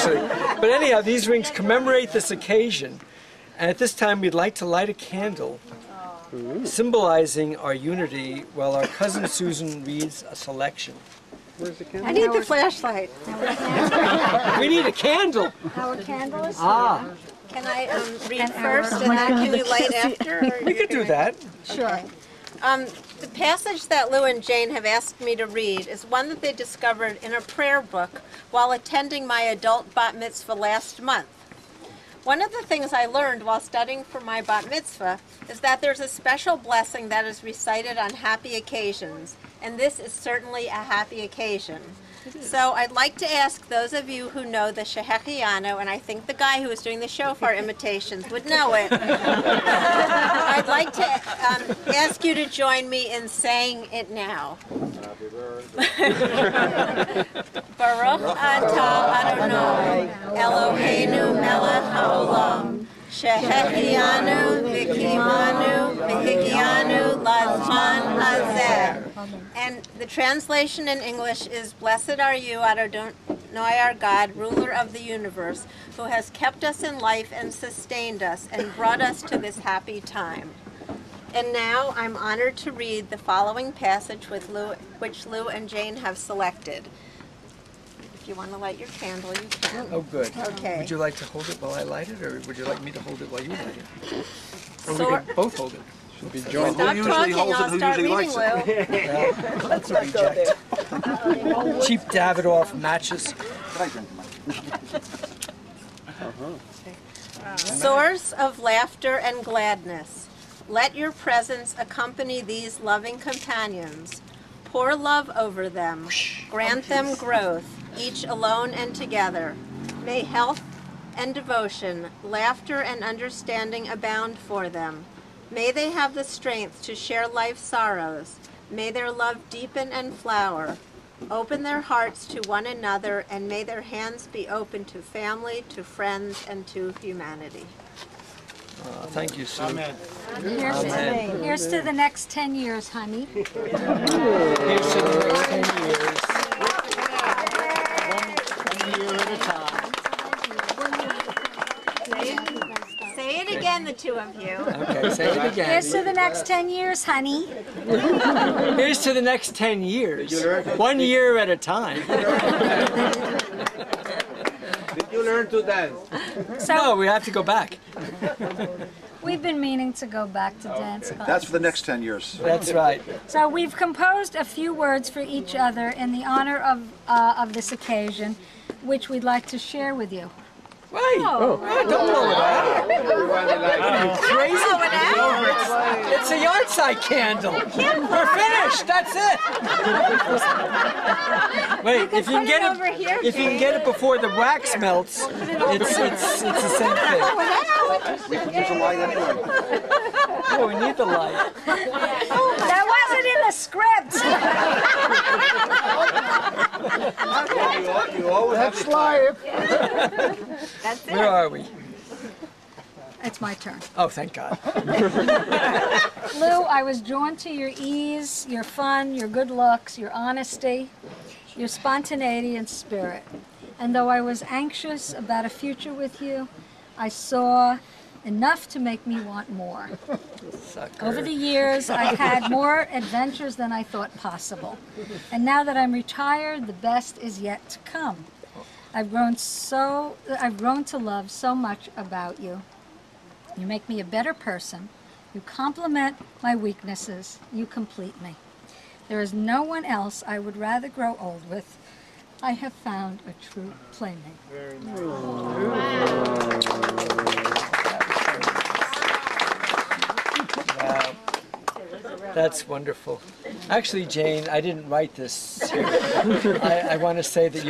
actually. But anyhow, these rings commemorate this occasion. And at this time, we'd like to light a candle symbolizing our unity while our cousin Susan reads a selection. Where's the candle? I need the flashlight. We need a candle. Our candle is Ah. Can I read first and then can you light after? We could do that. Sure. The passage that Lou and Jane have asked me to read is one that they discovered in a prayer book while attending my adult bat mitzvah last month. One of the things I learned while studying for my bat mitzvah is that there's a special blessing that is recited on happy occasions, and this is certainly a happy occasion. So I'd like to ask those of you who know the Shehechianu, and I think the guy who was doing the shofar imitations would know it. I'd like to ask you to join me in saying it now. Baruch atah Adonai Eloheinu melech haolam Shehechianu v'kimanu v'higianu lazman hazeh. And the translation in English is, Blessed are you, Adonai our God, ruler of the universe, who has kept us in life and sustained us and brought us to this happy time. And now I'm honored to read the following passage which Lou and Jane have selected. If you want to light your candle, you can. Oh, good. Okay. Would you like to hold it while I light it, or would you like me to hold it while you light it? Or So we could both hold it. Should be joined. Stop talking, I'll start reading, Lou. That's a reject. Cheap Davidoff matches. Source of laughter and gladness, let your presence accompany these loving companions. Pour love over them, grant them growth, each alone and together. May health and devotion, laughter and understanding abound for them. May they have the strength to share life's sorrows. May their love deepen and flower. Open their hearts to one another, and may their hands be open to family, to friends, and to humanity. Thank you, Sue. Amen. Here's to the next 10 years, honey. Here's to the next 10 years. One year at a time. Say it again, the two of you. Okay, say it again. Here's to the next 10 years, honey. Here's to the next 10 years. 1 year at a time. Did you learn to dance? No, we have to go back. We've been meaning to go back to dance class. That's for the next 10 years. That's right. So we've composed a few words for each other in the honor of this occasion, which we'd like to share with you. Right. Don't blow it out. Are you crazy? It's a yard side candle. We're finished. That's it. Wait, if you can get it, if you can get it before the wax melts, it's the same thing. We can use a light anyway. Oh, we need the light. That wasn't in the script. You always have to try. That's it. Where are we? It's my turn. Oh, thank God. Lou, I was drawn to your ease, your fun, your good looks, your honesty, your spontaneity and spirit. And though I was anxious about a future with you, I saw enough to make me want more. Sucker. Over the years, I've had more adventures than I thought possible. And now that I'm retired, the best is yet to come. I've grown to love so much about you. You make me a better person. You complement my weaknesses. You complete me. There is no one else I would rather grow old with. I have found a true playmate. Very Wow. That's wonderful. Actually, Jane, I didn't write this. I want to say that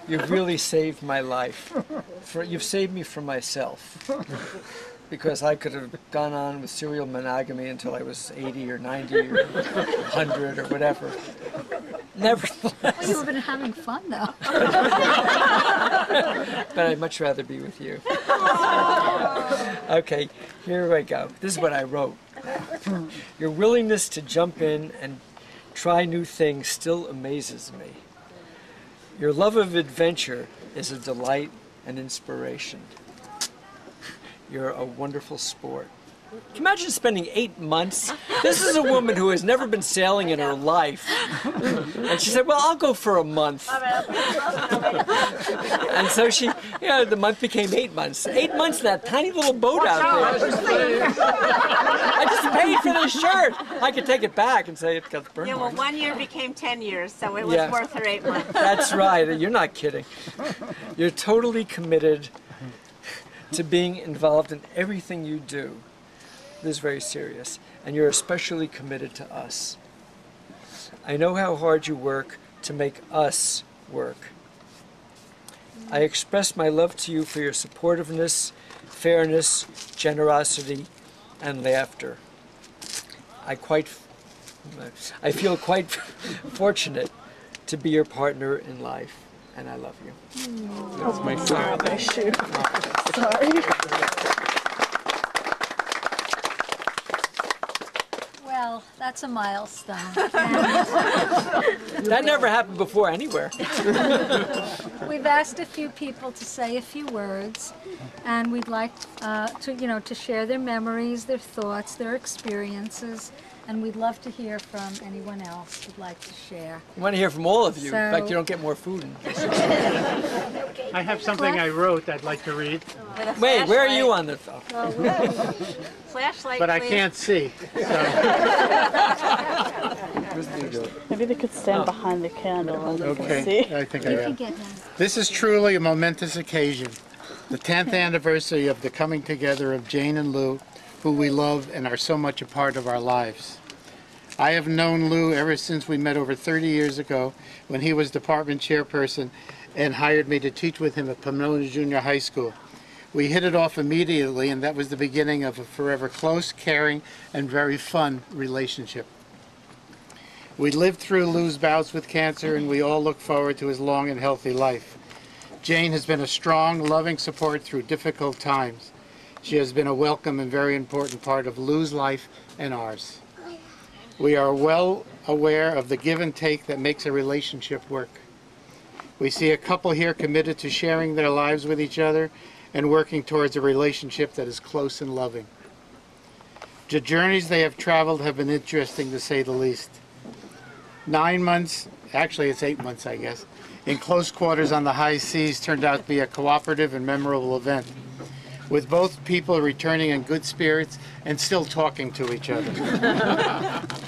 you've really saved my life. You've saved me from myself. Because I could have gone on with serial monogamy until I was 80 or 90 or 100 or whatever. Nevertheless. Well, you've been having fun, though. But I'd much rather be with you. Okay, here we go. This is what I wrote. Your willingness to jump in and try new things still amazes me. Your love of adventure is a delight and inspiration. You're a wonderful sport. Can you imagine spending 8 months? This is a woman who has never been sailing in her life. And she said, well, I'll go for a month. And so she, the month became 8 months. 8 months in that tiny little boat out there. I just paid for this shirt. I could take it back and say it got the burn Yeah, well, mark. 1 year became 10 years, so it was worth her 8 months. That's right. You're not kidding. You're totally committed to being involved in everything you do. This is very serious, and you're especially committed to us. I know how hard you work to make us work. I express my love to you for your supportiveness, fairness, generosity, and laughter. I feel quite fortunate to be your partner in life, and I love you. That's my shoe. Sorry. Well, that's a milestone. That never happened before anywhere. We've asked a few people to say a few words, and we'd like to share their memories, their thoughts, their experiences, and we'd love to hear from anyone else who'd like to share. I want to hear from all of you. In So- fact, you don't get more food. I have something I wrote I'd like to read, Wait, where are you on the phone? Flashlight, but I please. can't see. Maybe they could stand behind the candle and they can Okay, see. I think I You can am. get him. This is truly a momentous occasion. The 10th anniversary of the coming together of Jane and Lou, who we love and are so much a part of our lives. I have known Lou ever since we met over 30 years ago when he was department chairperson and hired me to teach with him at Pomona Junior High School. We hit it off immediately, and that was the beginning of a forever close, caring, and very fun relationship. We lived through Lou's bouts with cancer, and we all look forward to his long and healthy life. Jane has been a strong, loving support through difficult times. She has been a welcome and very important part of Lou's life and ours. We are well aware of the give and take that makes a relationship work. We see a couple here committed to sharing their lives with each other and working towards a relationship that is close and loving. The journeys they have traveled have been interesting, to say the least. 9 months, actually it's 8 months I guess, in close quarters on the high seas turned out to be a cooperative and memorable event, with both people returning in good spirits and still talking to each other.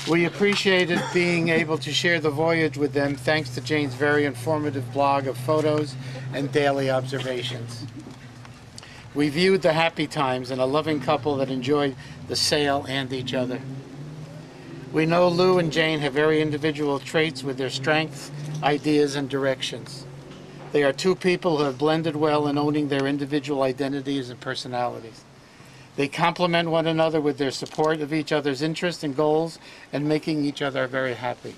We appreciated being able to share the voyage with them thanks to Jane's very informative blog of photos and daily observations. We viewed the happy times and a loving couple that enjoyed the sail and each other. We know Lou and Jane have very individual traits with their strengths, ideas, and directions. They are two people who have blended well in owning their individual identities and personalities. They complement one another with their support of each other's interests and goals and making each other very happy.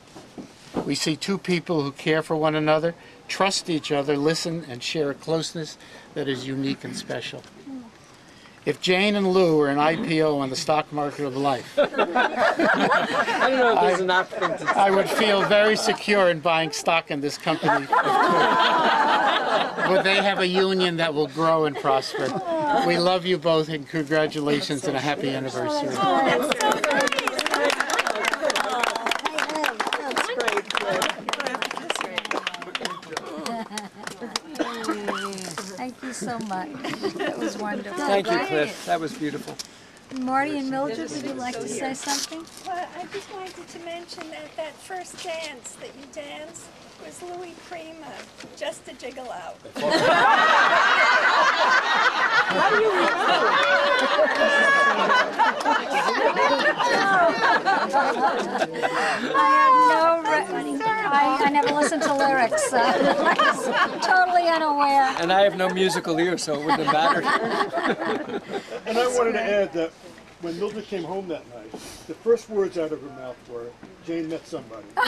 We see two people who care for one another, trust each other, listen, and share a closeness that is unique and special. If Jane and Lou were an IPO on the stock market of life, I don't know if there's an applicant to I would feel very secure in buying stock in this company. But they have a union that will grow and prosper. We love you both and congratulations and a happy anniversary. Thank you so much. That was wonderful. Thank you, Cliff. That was beautiful. Marty and Mildred, would you like to say something? Well, I just wanted to mention that that first dance that you danced was Louis Prima, Just a Jiggle Out. I never listened to lyrics, so I was totally unaware. And I have no musical ear, so it wouldn't have mattered. And I wanted to add that when Mildred came home that night, the first words out of her mouth were, "Jane met somebody." I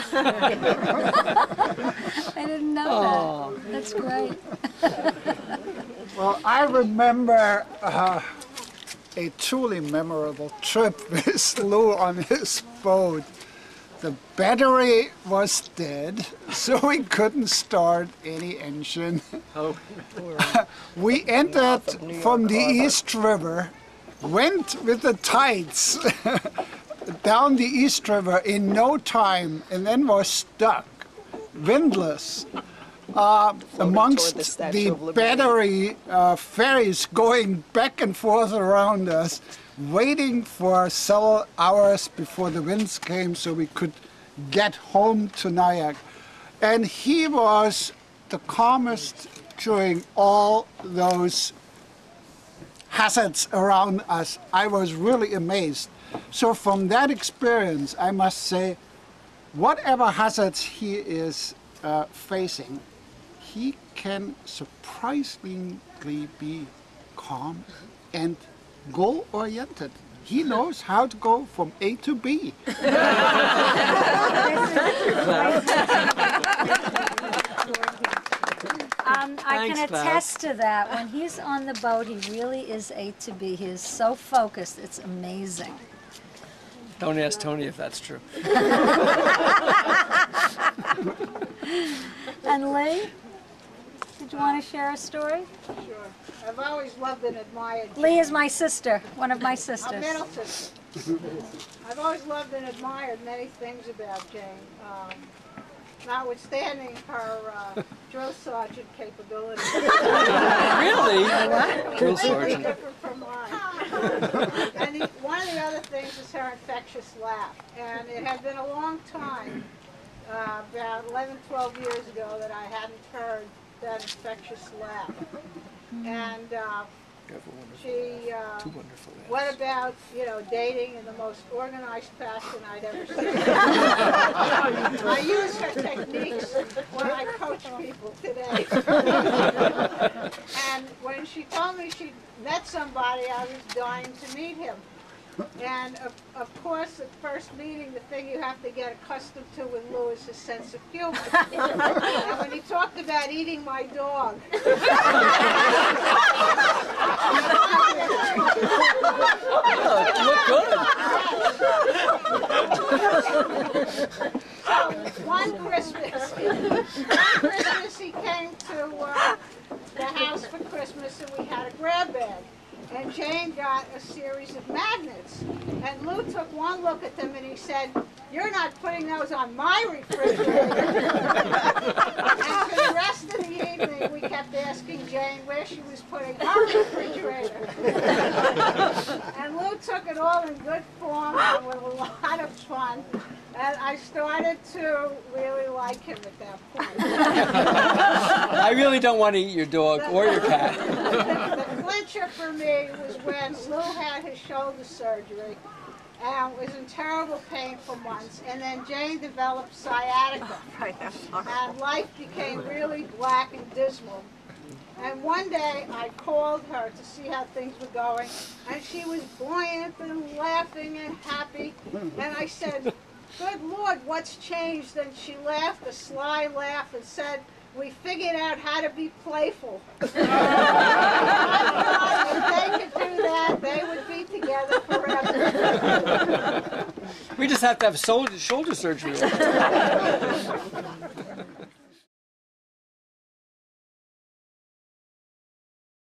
didn't know that. That's great. Well, I remember a truly memorable trip with Lou on his boat. the battery was dead, so we couldn't start any engine. Oh. We entered from the East River, went with the tides down the East River in no time, and then was stuck, windless, amongst the battery ferries going back and forth around us, waiting for several hours before the winds came so we could get home to Nyack. And he was the calmest during all those hazards around us. I was really amazed. So from that experience, I must say, whatever hazards he is facing, he can surprisingly be calm and goal-oriented. He knows how to go from A to B. I can attest to that. When he's on the boat, he really is A to B. He is so focused. It's amazing. Don't ask Tony if that's true. And Lee, did you want to share a story? Sure. I've always loved and admired Jane. Lee is my sister, one of my A sisters. middle sister. I've always loved and admired many things about Jane. Notwithstanding her drill sergeant capabilities. Really? Drill Completely sergeant. different from mine. And one of the other things is her infectious laugh. And it had been a long time, about 11, 12 years ago, that I hadn't heard that infectious laugh. And she went about, dating in the most organized fashion I'd ever seen. I use her techniques when I coach people today. And when she told me she'd met somebody, I was dying to meet him. And of course, at first meeting, the thing you have to get accustomed to with Lou is his sense of humor. And when he talked about eating my dog, Look good. one Christmas he came to the house for Christmas, and we had a grab bag. And Jane got a series of magnets. And Lou took one look at them and he said, "You're not putting those on my refrigerator." And for the rest of the evening, we kept asking Jane where she was putting her refrigerator. And Lou took it all in good form and with a lot of fun. And I started to really like him at that point. I really don't want to eat your dog or your cat. The clincher for me was when Lou had his shoulder surgery and was in terrible pain for months, and then Jane developed sciatica. And life became really black and dismal. And one day I called her to see how things were going, and she was buoyant and laughing and happy. And I said, "Good Lord, what's changed?" And she laughed a sly laugh and said, "We figured out how to be playful." If they could do that, they would be together forever. We just have to have shoulder surgery.